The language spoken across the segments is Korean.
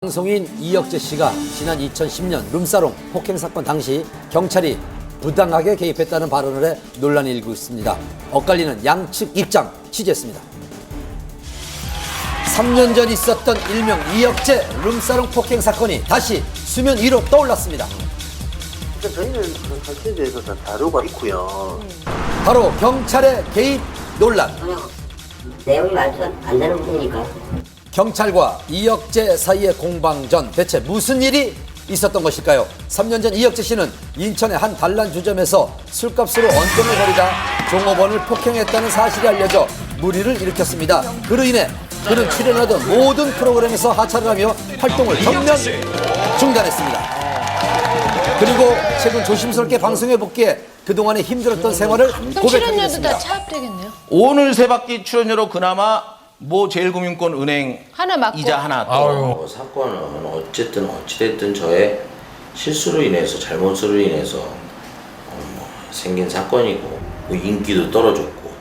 방송인 이혁재 씨가 지난 2010년 룸사롱 폭행 사건 당시 경찰이 부당하게 개입했다는 발언을 해 논란이 일고 있습니다. 엇갈리는 양측 입장 취재했습니다. 3년 전 있었던 일명 이혁재 룸사롱 폭행 사건이 다시 수면 위로 떠올랐습니다. 저희는 그런 사실에 대해서 다 자료가 있고요. 바로 경찰의 개입 논란. 내용이 말도 안 되는 부분이니까. 경찰과 이혁재 사이의 공방전 대체 무슨 일이 있었던 것일까요? 3년 전 이혁재 씨는 인천의 한 단란주점에서 술값으로 언쟁을 벌이다 종업원을 폭행했다는 사실이 알려져 물의를 일으켰습니다. 그로 인해 그는 출연하던 모든 프로그램에서 하차를 하며 활동을 전면 중단했습니다. 그리고 최근 조심스럽게 방송에 복귀해 그동안의 힘들었던 생활을 출연료도 고백했습니다. 다 차압되겠네요. 오늘 세 바퀴 출연료로 그나마 제일금융권 은행 하나 맞고. 이자 하나 또 사건은 어찌됐든 저의 실수로 인해서 잘못으로 인해서 생긴 사건이고 인기도 떨어졌고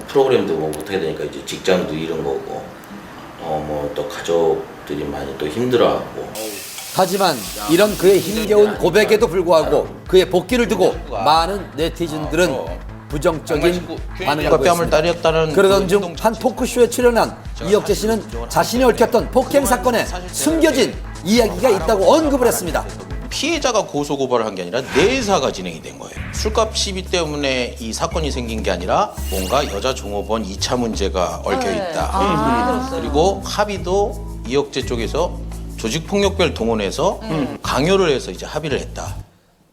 프로그램도 못하게 되니까 이제 직장도 잃은 거고 또 가족들이 많이 또 힘들어하고. 하지만 이런 그의 힘겨운 고백에도 불구하고 그의 복귀를 두고 많은 네티즌들은 부정적인 반응을 뺨을 보였습니다. 때렸다는 그러던 중 한 토크쇼에 출연한 이혁재 씨는 자신이 얽혔던 폭행 사건에 숨겨진 이야기가 있다고 언급을 했습니다. 피해자가 고소고발을 한 게 아니라 내사가 진행이 된 거예요. 술값 시비 때문에 이 사건이 생긴 게 아니라 뭔가 여자 종업원 2차 문제가 얽혀 있다. 그리고 합의도 이혁재 쪽에서 조직폭력배를 동원해서 강요를 해서 이제 합의를 했다.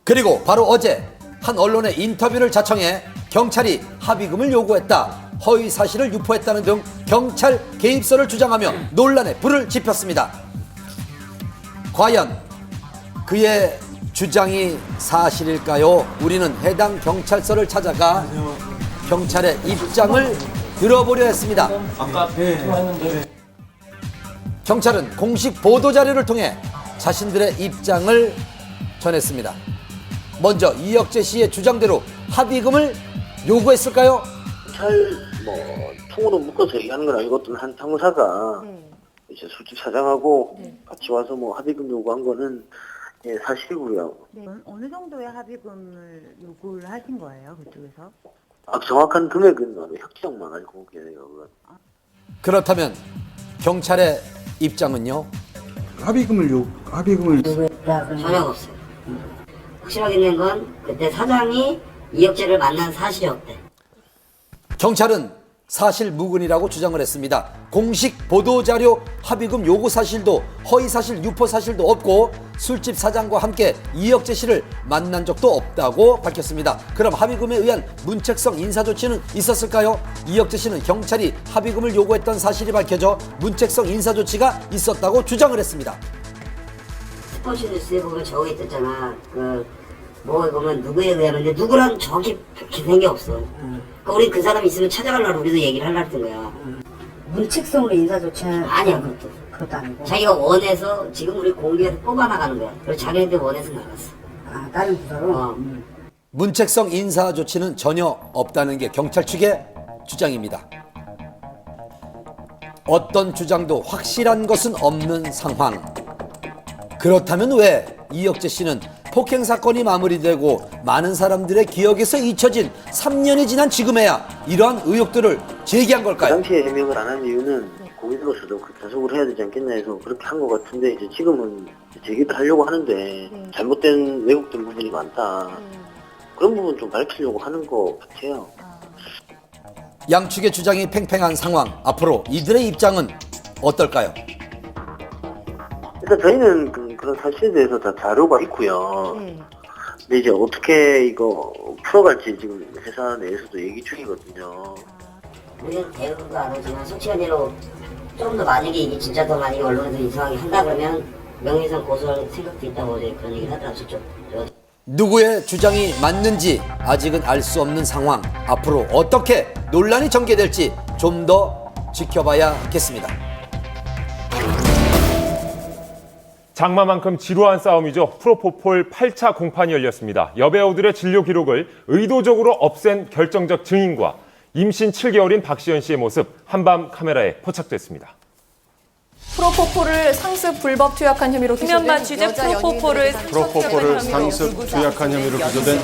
그리고 바로 어제 한 언론의 인터뷰를 자청해 경찰이 합의금을 요구했다, 허위 사실을 유포했다는 등 경찰 개입설을 주장하며 논란에 불을 지폈습니다. 과연 그의 주장이 사실일까요? 우리는 해당 경찰서를 찾아가 경찰의 입장을 들어보려 했습니다. 경찰은 공식 보도자료를 통해 자신들의 입장을 전했습니다. 먼저 이혁재 씨의 주장대로 합의금을 요구했을까요? 경찰 통으로 묶어서 얘기하는 건 아니고 어떤 한 상사가 이제 술집 사장하고 같이 와서 합의금 요구한 거는 사실이고요. 네. 어느 정도의 합의금을 요구를 하신 거예요, 그쪽에서? 정확한 금액은 혁정만 알고 계세요. 그렇다면 경찰의 입장은요? 합의금을 전혀 없어요. 확실하게 있는 건 그때 사장이 이혁재를 만난 사실이 없대. 경찰은 사실 무근이라고 주장을 했습니다. 공식 보도자료 합의금 요구 사실도 허위 사실 유포 사실도 없고 술집 사장과 함께 이혁재 씨를 만난 적도 없다고 밝혔습니다. 그럼 합의금에 의한 문책성 인사조치는 있었을까요? 이혁재 씨는 경찰이 합의금을 요구했던 사실이 밝혀져 문책성 인사조치가 있었다고 주장을 했습니다. 스포츠 뉴스에 보면 적어 있었잖아. 뭐에 보면 누구에 의하는데 누구랑 정확히 밝힌 게 없어. 그러니까 우리 그 사람 있으면 찾아가려고 우리도 얘기를 하려고 했던 거야. 문책성으로 인사조치는 아니야, 그것도 아니고. 자기가 원해서 지금 우리 공개해서 뽑아나가는 거야. 그래서 자기네들 원해서 나갔어. 다른 부서로? 문책성 인사 조치는 전혀 없다는 게 경찰 측의 주장입니다. 어떤 주장도 확실한 것은 없는 상황. 그렇다면 왜 이혁재 씨는 폭행 사건이 마무리되고 많은 사람들의 기억에서 잊혀진 3년이 지난 지금에야 이러한 의혹들을 제기한 그 걸까요? 당시에 해명을 안 한 이유는 공인으로서도 단속을 해야 되지 않겠냐 해서 그렇게 한 것 같은데 이제 지금은 제기를 하려고 하는데 잘못된 왜곡된 부분이 많다. 그런 부분 좀 밝히려고 하는 것 같아요. 양측의 주장이 팽팽한 상황. 앞으로 이들의 입장은 어떨까요? 일단 저희는 그런 사실에 대해서 다 자료가 있고요. 근데 이제 어떻게 이거 풀어갈지 지금 회사 내에서도 얘기 중이거든요. 우리는 대응도 안 하지만 솔직한 예로 좀 더 만약에 이게 진짜 더 만약에 언론에서 이상하게 한다 그러면 명예훼손 고소할 생각도 있다고 어제 그런 얘기를 하더라고요. 누구의 주장이 맞는지 아직은 알 수 없는 상황. 앞으로 어떻게 논란이 전개될지 좀 더 지켜봐야겠습니다. 장마만큼 지루한 싸움이죠. 프로포폴 8차 공판이 열렸습니다. 여배우들의 진료 기록을 의도적으로 없앤 결정적 증인과 임신 7개월인 박시연 씨의 모습 한밤 카메라에 포착됐습니다. 프로포폴을 상습 불법 투약한 혐의로 기소된 수면마 취재 여자 연예인들에 프로포폴을 대한 프로포폴을 혐의로 상습 투약한 혐의로 기소된